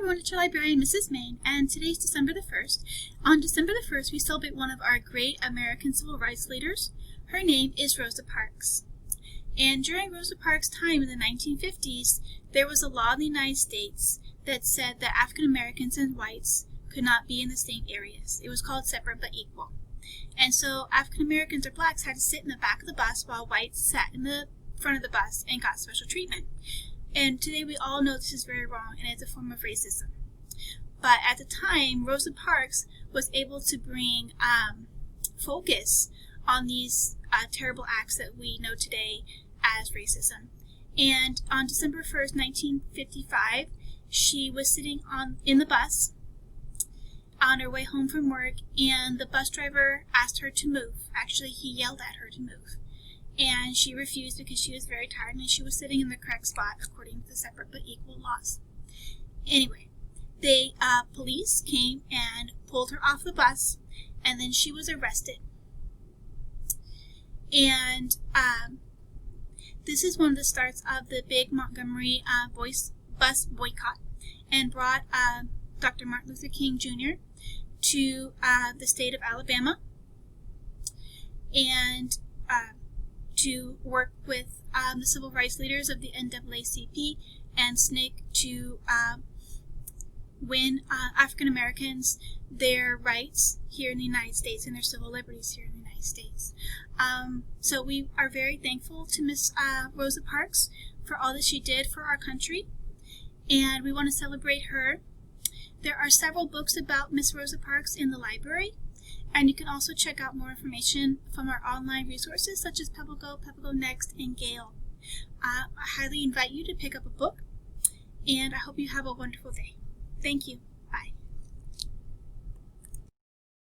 everyone, it's your librarian, Mrs. Main, and today's December the 1st. On December the 1st, we celebrate one of our great American civil rights leaders. Her name is Rosa Parks. And during Rosa Parks' time in the 1950s, there was a law in the United States that said that African Americans and whites could not be in the same areas. It was called separate but equal. And so African Americans or blacks had to sit in the back of the bus while whites sat in the front of the bus and got special treatment. And today we all know this is very wrong and it's a form of racism. But at the time, Rosa Parks was able to bring focus on these terrible acts that we know today as racism. And on December 1st, 1955, she was sitting in the bus on her way home from work, and the bus driver asked her to move. Actually, he yelled at her to move. And she refused because she was very tired and she was sitting in the correct spot according to the separate but equal laws. Anyway, police came and pulled her off the bus, and then she was arrested. And this is one of the starts of the big Montgomery bus boycott, and brought Dr. Martin Luther King Jr. to the state of Alabama, and to work with the civil rights leaders of the NAACP and SNCC to win African Americans their rights here in the United States and their civil liberties here in the United States. So we are very thankful to Miss Rosa Parks for all that she did for our country, and we want to celebrate her. There are several books about Miss Rosa Parks in the library, and you can also check out more information from our online resources such as PebbleGo, PebbleGo Next, and Gale. I highly invite you to pick up a book, and I hope you have a wonderful day. Thank you.